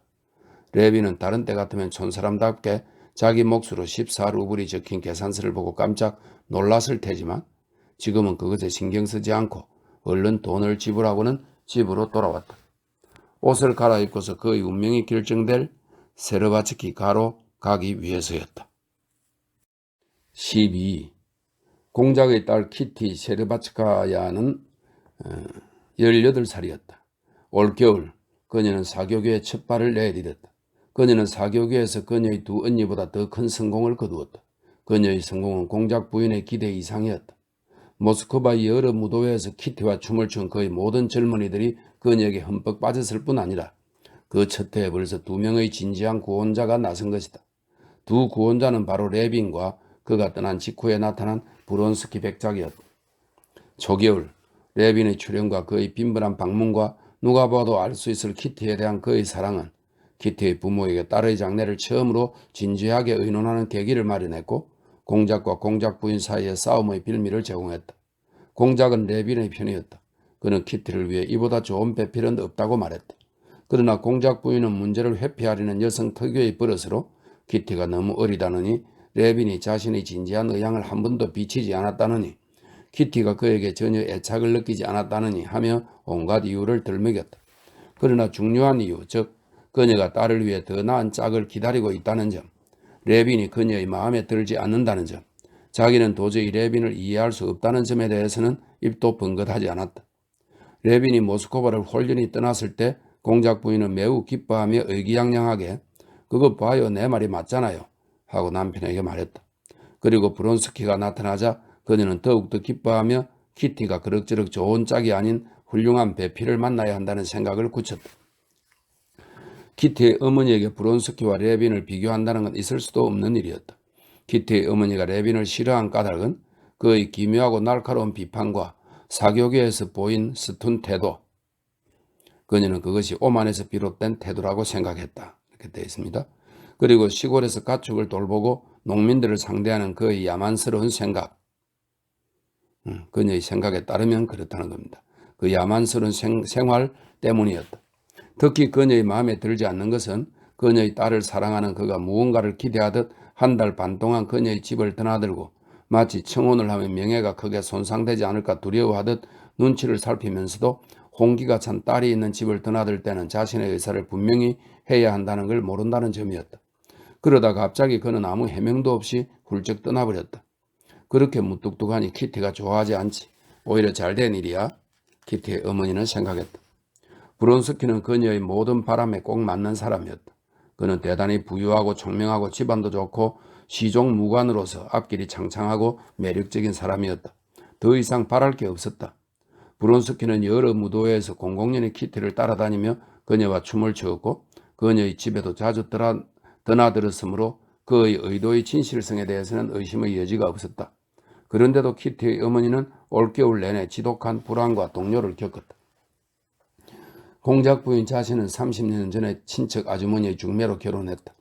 레빈은 다른 때 같으면 촌사람답게 자기 몫으로 14루블이 적힌 계산서를 보고 깜짝 놀랐을 테지만 지금은 그것에 신경 쓰지 않고 얼른 돈을 지불하고는 집으로 돌아왔다. 옷을 갈아입고서 그의 운명이 결정될 세르바츠키 가로 가기 위해서였다. 12. 공작의 딸 키티 세르바츠카야는 18살이었다. 올겨울 그녀는 사교계에 첫 발을 내디뎠다. 그녀는 사교계에서 그녀의 두 언니보다 더 큰 성공을 거두었다. 그녀의 성공은 공작 부인의 기대 이상이었다. 모스크바의 여러 무도회에서 키티와 춤을 춘 거의 모든 젊은이들이 그녀에게 흠뻑 빠졌을 뿐 아니라 그 첫 해에 벌써 2명의 진지한 구원자가 나선 것이다. 두 구원자는 바로 레빈과 그가 떠난 직후에 나타난 브론스키 백작이었다. 초겨울 레빈의 출현과 그의 빈번한 방문과 누가 봐도 알 수 있을 키티에 대한 그의 사랑은 키티의 부모에게 딸의 장례를 처음으로 진지하게 의논하는 계기를 마련했고 공작과 공작 부인 사이의 싸움의 빌미를 제공했다. 공작은 레빈의 편이었다. 그는 키티를 위해 이보다 좋은 배필은 없다고 말했다. 그러나 공작 부인은 문제를 회피하려는 여성 특유의 버릇으로 키티가 너무 어리다느니, 레빈이 자신의 진지한 의향을 한 번도 비치지 않았다느니, 키티가 그에게 전혀 애착을 느끼지 않았다느니 하며 온갖 이유를 들먹였다. 그러나 중요한 이유, 즉 그녀가 딸을 위해 더 나은 짝을 기다리고 있다는 점, 레빈이 그녀의 마음에 들지 않는다는 점, 자기는 도저히 레빈을 이해할 수 없다는 점에 대해서는 입도 번긋하지 않았다. 레빈이 모스크바를 홀연히 떠났을 때 공작 부인은 매우 기뻐하며 의기양양하게 "그거 봐요, 내 말이 맞잖아요" 하고 남편에게 말했다. 그리고 브론스키가 나타나자 그녀는 더욱더 기뻐하며 키티가 그럭저럭 좋은 짝이 아닌 훌륭한 배필을 만나야 한다는 생각을 굳혔다. 키티의 어머니에게 브론스키와 레빈을 비교한다는 건 있을 수도 없는 일이었다. 키티의 어머니가 레빈을 싫어한 까닭은 그의 기묘하고 날카로운 비판과 사교계에서 보인 서툰 태도, 그녀는 그것이 오만에서 비롯된 태도라고 생각했다. 이렇게 되어 있습니다. 그리고 시골에서 가축을 돌보고 농민들을 상대하는 그의 야만스러운 생각, 그녀의 생각에 따르면 그렇다는 겁니다. 그 야만스러운 생활 때문이었다. 특히 그녀의 마음에 들지 않는 것은 그녀의 딸을 사랑하는 그가 무언가를 기대하듯 한 달 반 동안 그녀의 집을 드나들고 마치 청혼을 하면 명예가 크게 손상되지 않을까 두려워하듯 눈치를 살피면서도 홍기가 찬 딸이 있는 집을 드나들 때는 자신의 의사를 분명히 해야 한다는 걸 모른다는 점이었다. 그러다 갑자기 그는 아무 해명도 없이 훌쩍 떠나버렸다. 그렇게 무뚝뚝하니 키티가 좋아하지 않지. 오히려 잘된 일이야. 키티의 어머니는 생각했다. 브론스키는 그녀의 모든 바람에 꼭 맞는 사람이었다. 그는 대단히 부유하고 총명하고 집안도 좋고 시종무관으로서 앞길이 창창하고 매력적인 사람이었다. 더 이상 바랄 게 없었다. 브론스키는 여러 무도회에서 공공연히 키티를 따라다니며 그녀와 춤을 추었고 그녀의 집에도 자주 드나들었으므로 그의 의도의 진실성에 대해서는 의심의 여지가 없었다. 그런데도 키티의 어머니는 올겨울 내내 지독한 불안과 동요를 겪었다. 공작 부인 자신은 30년 전에 친척 아주머니의 중매로 결혼했다.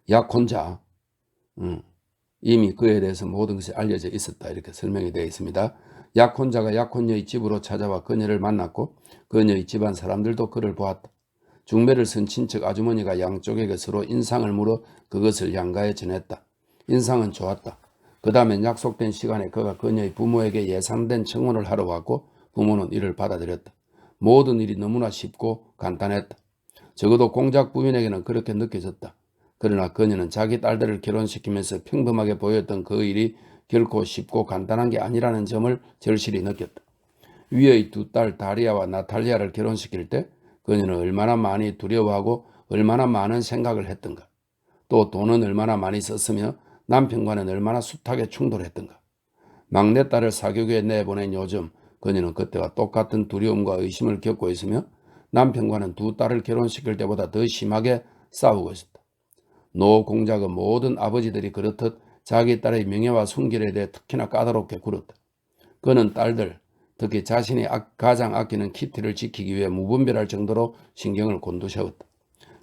약혼자, 이미 그에 대해서 모든 것이 알려져 있었다. 이렇게 설명이 되어 있습니다. 약혼자가 약혼녀의 집으로 찾아와 그녀를 만났고 그녀의 집안 사람들도 그를 보았다. 중매를 쓴 친척 아주머니가 양쪽에게 서로 인상을 물어 그것을 양가에 전했다. 인상은 좋았다. 그 다음엔 약속된 시간에 그가 그녀의 부모에게 예상된 청혼을 하러 왔고 부모는 이를 받아들였다. 모든 일이 너무나 쉽고 간단했다. 적어도 공작 부인에게는 그렇게 느껴졌다. 그러나 그녀는 자기 딸들을 결혼시키면서 평범하게 보였던 그 일이 결코 쉽고 간단한 게 아니라는 점을 절실히 느꼈다. 위의 두 딸 다리아와 나탈리아를 결혼시킬 때 그녀는 얼마나 많이 두려워하고 얼마나 많은 생각을 했던가. 또 돈은 얼마나 많이 썼으며 남편과는 얼마나 숱하게 충돌했던가. 막내딸을 사교계에 내보낸 요즘 그녀는 그때와 똑같은 두려움과 의심을 겪고 있으며 남편과는 두 딸을 결혼시킬 때보다 더 심하게 싸우고 있었다. 노 공작은 모든 아버지들이 그렇듯 자기 딸의 명예와 순결에 대해 특히나 까다롭게 굴었다. 그는 딸들, 특히 자신이 가장 아끼는 키티를 지키기 위해 무분별할 정도로 신경을 곤두세웠다.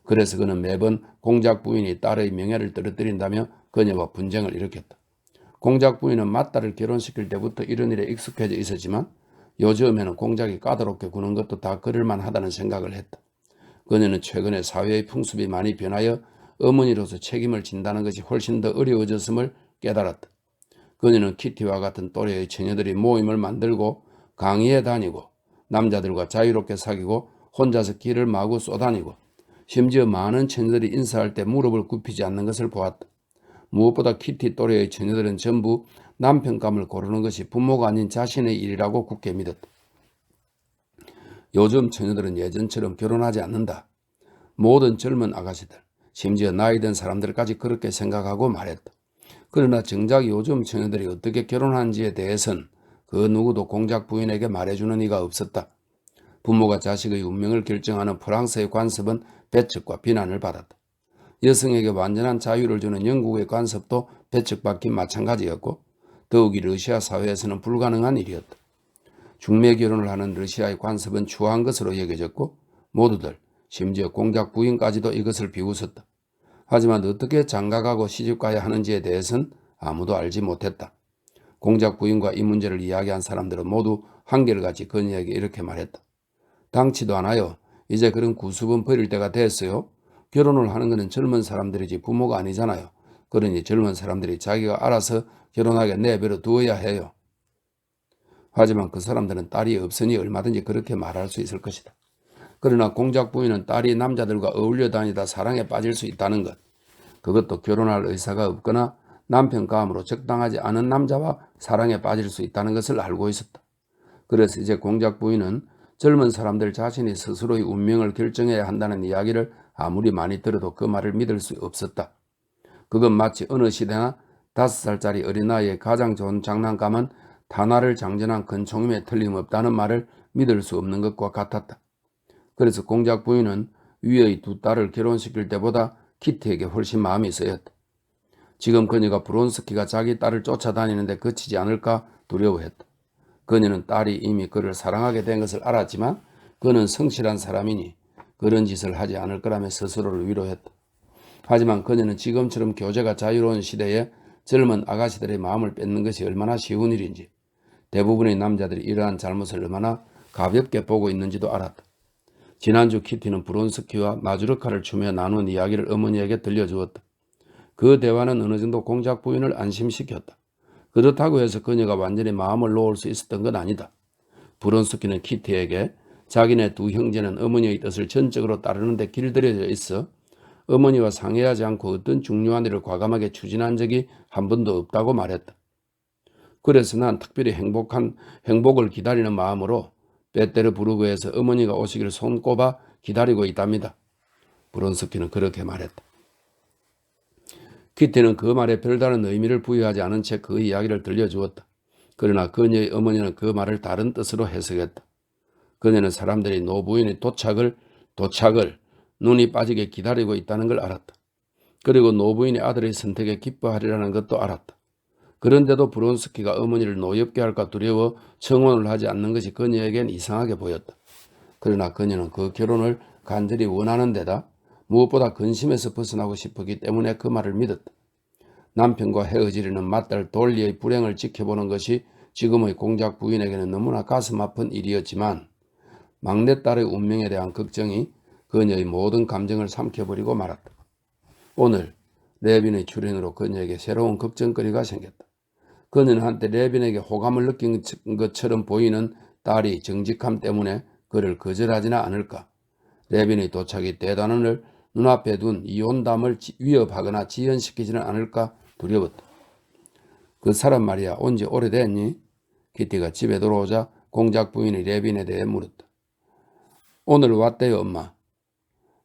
그래서 그는 매번 공작 부인이 딸의 명예를 떨어뜨린다며 그녀와 분쟁을 일으켰다. 공작 부인은 맏딸을 결혼시킬 때부터 이런 일에 익숙해져 있었지만 요즘에는 공작이 까다롭게 구는 것도 다 그럴만 하다는 생각을 했다. 그녀는 최근에 사회의 풍습이 많이 변하여 어머니로서 책임을 진다는 것이 훨씬 더 어려워졌음을 깨달았다. 그녀는 키티와 같은 또래의 처녀들이 모임을 만들고 강의에 다니고 남자들과 자유롭게 사귀고 혼자서 길을 마구 쏘다니고 심지어 많은 처녀들이 인사할 때 무릎을 굽히지 않는 것을 보았다. 무엇보다 키티 또래의 처녀들은 전부 남편감을 고르는 것이 부모가 아닌 자신의 일이라고 굳게 믿었다. 요즘 처녀들은 예전처럼 결혼하지 않는다. 모든 젊은 아가씨들, 심지어 나이 든 사람들까지 그렇게 생각하고 말했다. 그러나 정작 요즘 처녀들이 어떻게 결혼하는지에 대해서는 그 누구도 공작 부인에게 말해주는 이가 없었다. 부모가 자식의 운명을 결정하는 프랑스의 관습은 배척과 비난을 받았다. 여성에게 완전한 자유를 주는 영국의 관습도 배척받긴 마찬가지였고 더욱이 러시아 사회에서는 불가능한 일이었다. 중매 결혼을 하는 러시아의 관습은 추한 것으로 여겨졌고 모두들, 심지어 공작 부인까지도 이것을 비웃었다. 하지만 어떻게 장가가고 시집가야 하는지에 대해서는 아무도 알지 못했다. 공작 부인과 이 문제를 이야기한 사람들은 모두 한결같이 그녀에게 이렇게 말했다. 당치도 않아요. 이제 그런 구습은 버릴 때가 됐어요. 결혼을 하는 것은 젊은 사람들이지 부모가 아니잖아요. 그러니 젊은 사람들이 자기가 알아서 결혼하게 내버려 두어야 해요. 하지만 그 사람들은 딸이 없으니 얼마든지 그렇게 말할 수 있을 것이다. 그러나 공작 부인은 딸이 남자들과 어울려 다니다 사랑에 빠질 수 있다는 것, 그것도 결혼할 의사가 없거나 남편 가함으로 적당하지 않은 남자와 사랑에 빠질 수 있다는 것을 알고 있었다. 그래서 이제 공작 부인은 젊은 사람들 자신이 스스로의 운명을 결정해야 한다는 이야기를 아무리 많이 들어도 그 말을 믿을 수 없었다. 그건 마치 어느 시대나 5살짜리 어린아이의 가장 좋은 장난감은 탄화를 장전한 큰 총임에 틀림없다는 말을 믿을 수 없는 것과 같았다. 그래서 공작 부인은 위의 두 딸을 결혼시킬 때보다 키티에게 훨씬 마음이 쓰였다. 지금 그녀가 브론스키가 자기 딸을 쫓아다니는데 그치지 않을까 두려워했다. 그녀는 딸이 이미 그를 사랑하게 된 것을 알았지만 그는 성실한 사람이니 그런 짓을 하지 않을 거라며 스스로를 위로했다. 하지만 그녀는 지금처럼 교제가 자유로운 시대에 젊은 아가씨들의 마음을 뺏는 것이 얼마나 쉬운 일인지, 대부분의 남자들이 이러한 잘못을 얼마나 가볍게 보고 있는지도 알았다. 지난주 키티는 브론스키와 마주르카를 추며 나눈 이야기를 어머니에게 들려주었다. 그 대화는 어느 정도 공작 부인을 안심시켰다. 그렇다고 해서 그녀가 완전히 마음을 놓을 수 있었던 건 아니다. 브론스키는 키티에게 자기네 두 형제는 어머니의 뜻을 전적으로 따르는 데 길들여져 있어 어머니와 상의하지 않고 어떤 중요한 일을 과감하게 추진한 적이 한 번도 없다고 말했다. 그래서 난 특별히 행복을 기다리는 마음으로 베테르부르크에서 어머니가 오시기를 손꼽아 기다리고 있답니다. 브론스키는 그렇게 말했다. 키티는 그 말에 별다른 의미를 부여하지 않은 채 그 이야기를 들려주었다. 그러나 그녀의 어머니는 그 말을 다른 뜻으로 해석했다. 그녀는 사람들이 노부인의 도착을 눈이 빠지게 기다리고 있다는 걸 알았다. 그리고 노부인의 아들의 선택에 기뻐하리라는 것도 알았다. 그런데도 브론스키가 어머니를 노엽게 할까 두려워 청혼을 하지 않는 것이 그녀에겐 이상하게 보였다. 그러나 그녀는 그 결혼을 간절히 원하는 데다 무엇보다 근심에서 벗어나고 싶었기 때문에 그 말을 믿었다. 남편과 헤어지려는 맏딸 돌리의 불행을 지켜보는 것이 지금의 공작 부인에게는 너무나 가슴 아픈 일이었지만 막내딸의 운명에 대한 걱정이 그녀의 모든 감정을 삼켜버리고 말았다. 오늘 레빈의 출연으로 그녀에게 새로운 걱정거리가 생겼다. 그녀는 한때 레빈에게 호감을 느낀 것처럼 보이는 딸이 정직함 때문에 그를 거절하지는 않을까. 레빈의 도착이 대단원을 눈앞에 둔 이혼담을 위협하거나 지연시키지는 않을까 두려웠다. 그 사람 말이야, 온지 오래됐니? 키티가 집에 들어오자 공작 부인이 레빈에 대해 물었다. 오늘 왔대요, 엄마.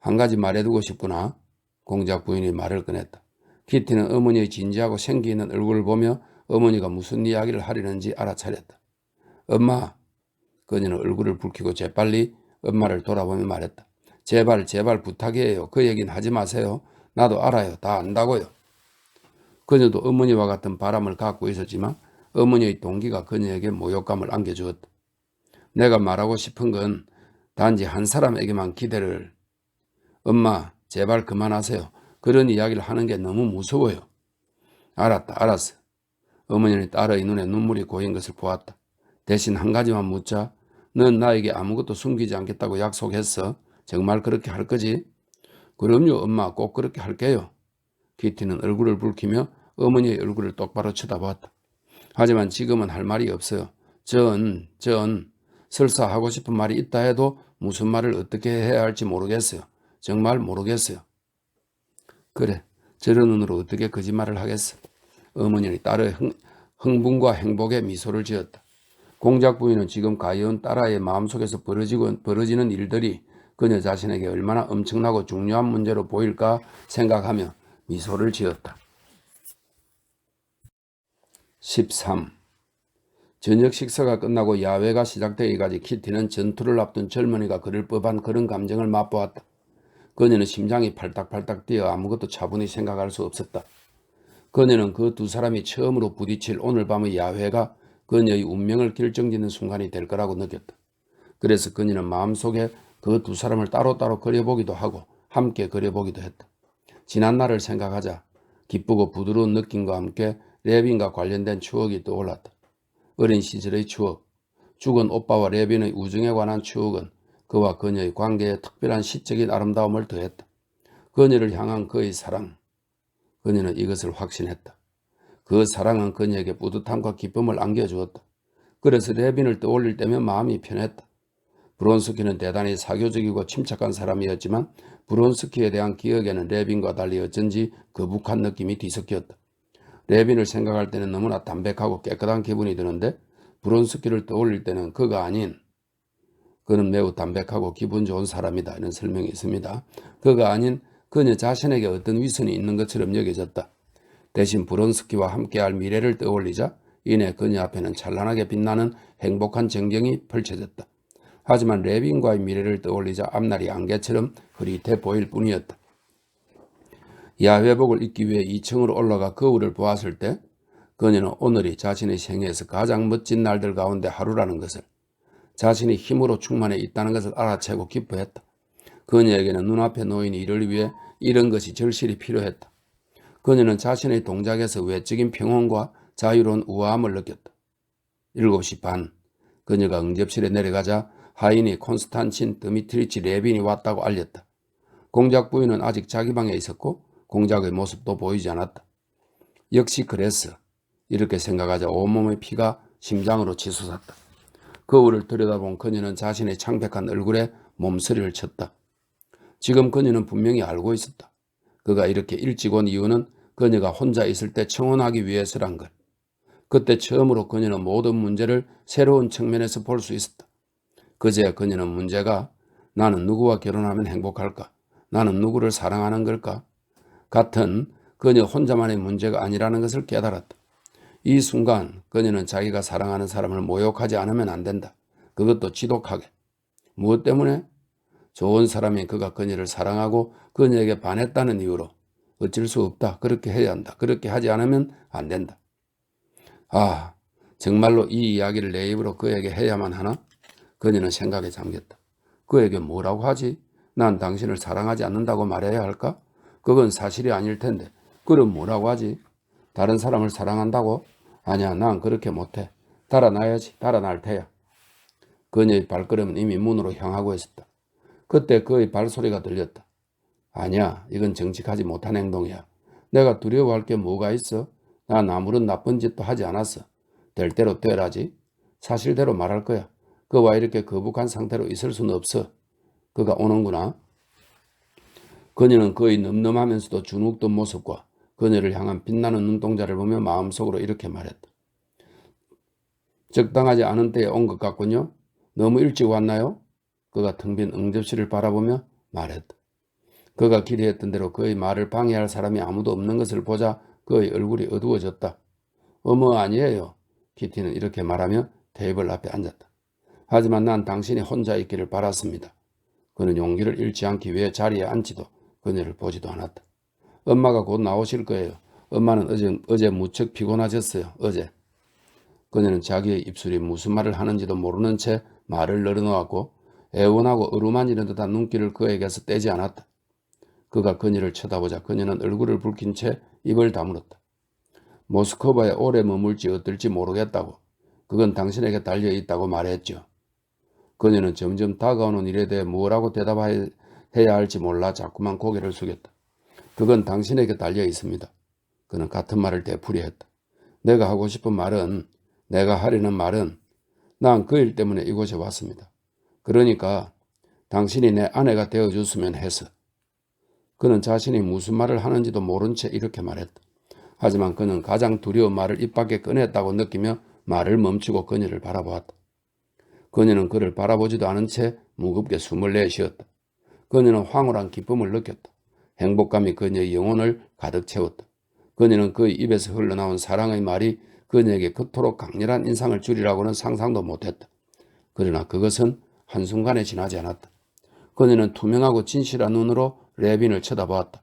한 가지 말해두고 싶구나. 공작 부인이 말을 꺼냈다. 키티는 어머니의 진지하고 생기 있는 얼굴을 보며 어머니가 무슨 이야기를 하려는지 알아차렸다. 엄마. 그녀는 얼굴을 붉히고 재빨리 엄마를 돌아보며 말했다. 제발 부탁이에요. 그 얘기는 하지 마세요. 나도 알아요. 다 안다고요. 그녀도 어머니와 같은 바람을 갖고 있었지만 어머니의 동기가 그녀에게 모욕감을 안겨주었다. 내가 말하고 싶은 건 단지 한 사람에게만 기대를. 엄마, 제발 그만하세요. 그런 이야기를 하는 게 너무 무서워요. 알았어. 어머니는 딸의 눈에 눈물이 고인 것을 보았다. 대신 한 가지만 묻자. 넌 나에게 아무것도 숨기지 않겠다고 약속했어. 정말 그렇게 할 거지? 그럼요, 엄마. 꼭 그렇게 할게요. 키티는 얼굴을 붉히며 어머니의 얼굴을 똑바로 쳐다보았다. 하지만 지금은 할 말이 없어요. 설사 하고 싶은 말이 있다 해도 무슨 말을 어떻게 해야 할지 모르겠어요. 정말 모르겠어요. 그래, 저런 눈으로 어떻게 거짓말을 하겠어. 어머니는 딸의 흥분과 행복에 미소를 지었다. 공작 부인은 지금 가여운 딸아이의 마음속에서 벌어지는 일들이 그녀 자신에게 얼마나 엄청나고 중요한 문제로 보일까 생각하며 미소를 지었다. 13. 저녁 식사가 끝나고 야외가 시작되기까지 키티는 전투를 앞둔 젊은이가 그럴 법한 그런 감정을 맛보았다. 그녀는 심장이 팔딱팔딱 뛰어 아무것도 차분히 생각할 수 없었다. 그녀는 그 두 사람이 처음으로 부딪힐 오늘 밤의 야회가 그녀의 운명을 결정짓는 순간이 될 거라고 느꼈다. 그래서 그녀는 마음속에 그 두 사람을 따로따로 그려보기도 하고 함께 그려보기도 했다. 지난 날을 생각하자 기쁘고 부드러운 느낌과 함께 레빈과 관련된 추억이 떠올랐다. 어린 시절의 추억, 죽은 오빠와 레빈의 우정에 관한 추억은 그와 그녀의 관계에 특별한 시적인 아름다움을 더했다. 그녀를 향한 그의 사랑, 그녀는 이것을 확신했다. 그 사랑은 그녀에게 뿌듯함과 기쁨을 안겨주었다. 그래서 레빈을 떠올릴 때면 마음이 편했다. 브론스키는 대단히 사교적이고 침착한 사람이었지만 브론스키에 대한 기억에는 레빈과 달리 어쩐지 거북한 느낌이 뒤섞였다. 레빈을 생각할 때는 너무나 담백하고 깨끗한 기분이 드는데 브론스키를 떠올릴 때는 그가 아닌, 그는 매우 담백하고 기분 좋은 사람이다, 이런 설명이 있습니다. 그가 아닌 그녀 자신에게 어떤 위선이 있는 것처럼 여겨졌다. 대신 브론스키와 함께할 미래를 떠올리자 이내 그녀 앞에는 찬란하게 빛나는 행복한 전경이 펼쳐졌다. 하지만 레빈과의 미래를 떠올리자 앞날이 안개처럼 흐릿해 보일 뿐이었다. 야회복을 입기 위해 2층으로 올라가 거울을 보았을 때 그녀는 오늘이 자신의 생애에서 가장 멋진 날들 가운데 하루라는 것을, 자신이 힘으로 충만해 있다는 것을 알아채고 기뻐했다. 그녀에게는 눈앞에 놓인 이를 위해 이런 것이 절실히 필요했다. 그녀는 자신의 동작에서 외적인 평온과 자유로운 우아함을 느꼈다. 7시 반, 그녀가 응접실에 내려가자 하인이 콘스탄친 드미트리치 레빈이 왔다고 알렸다. 공작 부인은 아직 자기 방에 있었고 공작의 모습도 보이지 않았다. 역시 그랬어. 이렇게 생각하자 온몸의 피가 심장으로 치솟았다. 거울을 들여다본 그녀는 자신의 창백한 얼굴에 몸서리를 쳤다. 지금 그녀는 분명히 알고 있었다. 그가 이렇게 일찍 온 이유는 그녀가 혼자 있을 때 청혼하기 위해서란 걸. 그때 처음으로 그녀는 모든 문제를 새로운 측면에서 볼 수 있었다. 그제야 그녀는 문제가 나는 누구와 결혼하면 행복할까? 나는 누구를 사랑하는 걸까? 같은 그녀 혼자만의 문제가 아니라는 것을 깨달았다. 이 순간 그녀는 자기가 사랑하는 사람을 모욕하지 않으면 안 된다. 그것도 지독하게. 무엇 때문에? 좋은 사람인 그가 그녀를 사랑하고 그녀에게 반했다는 이유로. 어쩔 수 없다. 그렇게 해야 한다. 그렇게 하지 않으면 안 된다. 아, 정말로 이 이야기를 내 입으로 그에게 해야만 하나? 그녀는 생각에 잠겼다. 그에게 뭐라고 하지? 난 당신을 사랑하지 않는다고 말해야 할까? 그건 사실이 아닐 텐데. 그럼 뭐라고 하지? 다른 사람을 사랑한다고? 아니야, 난 그렇게 못해. 달아나야지. 달아날 테야. 그녀의 발걸음은 이미 문으로 향하고 있었다. 그때 그의 발소리가 들렸다. 아니야, 이건 정직하지 못한 행동이야. 내가 두려워할 게 뭐가 있어? 난 아무런 나쁜 짓도 하지 않았어. 될 대로 되라지. 사실대로 말할 거야. 그와 이렇게 거북한 상태로 있을 수는 없어. 그가 오는구나. 그녀는 그의 늠름하면서도 주눅든 모습과 그녀를 향한 빛나는 눈동자를 보며 마음속으로 이렇게 말했다. 적당하지 않은 때에 온 것 같군요. 너무 일찍 왔나요? 그가 텅 빈 응접실을 바라보며 말했다. 그가 기대했던 대로 그의 말을 방해할 사람이 아무도 없는 것을 보자 그의 얼굴이 어두워졌다. 어머, 아니에요. 키티는 이렇게 말하며 테이블 앞에 앉았다. 하지만 난 당신이 혼자 있기를 바랐습니다. 그는 용기를 잃지 않기 위해 자리에 앉지도 그녀를 보지도 않았다. 엄마가 곧 나오실 거예요. 엄마는 어제 무척 피곤하셨어요. 어제. 그녀는 자기의 입술이 무슨 말을 하는지도 모르는 채 말을 늘어놓았고 애원하고 어루만지는 듯한 눈길을 그에게서 떼지 않았다. 그가 그녀를 쳐다보자 그녀는 얼굴을 붉힌 채 입을 다물었다. 모스크바에 오래 머물지 어떨지 모르겠다고. 그건 당신에게 달려있다고 말했죠. 그녀는 점점 다가오는 일에 대해 뭐라고 대답해야 할지 몰라 자꾸만 고개를 숙였다. 그건 당신에게 달려 있습니다. 그는 같은 말을 되풀이했다. 내가 하고 싶은 말은, 내가 하려는 말은 난 그 일 때문에 이곳에 왔습니다. 그러니까 당신이 내 아내가 되어줬으면 해서. 그는 자신이 무슨 말을 하는지도 모른 채 이렇게 말했다. 하지만 그는 가장 두려운 말을 입 밖에 꺼냈다고 느끼며 말을 멈추고 그녀를 바라보았다. 그녀는 그를 바라보지도 않은 채 무겁게 숨을 내쉬었다. 그녀는 황홀한 기쁨을 느꼈다. 행복감이 그녀의 영혼을 가득 채웠다. 그녀는 그의 입에서 흘러나온 사랑의 말이 그녀에게 그토록 강렬한 인상을 주리라고는 상상도 못했다. 그러나 그것은 한순간에 지나지 않았다. 그녀는 투명하고 진실한 눈으로 레빈을 쳐다보았다.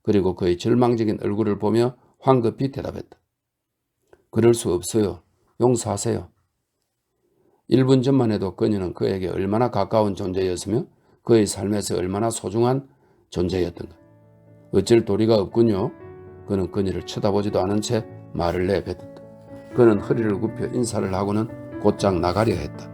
그리고 그의 절망적인 얼굴을 보며 황급히 대답했다. 그럴 수 없어요. 용서하세요. 1분 전만 해도 그녀는 그에게 얼마나 가까운 존재였으며 그의 삶에서 얼마나 소중한 존재였던가. 어쩔 도리가 없군요. 그는 그녀를 쳐다보지도 않은 채 말을 내뱉었다. 그는 허리를 굽혀 인사를 하고는 곧장 나가려 했다.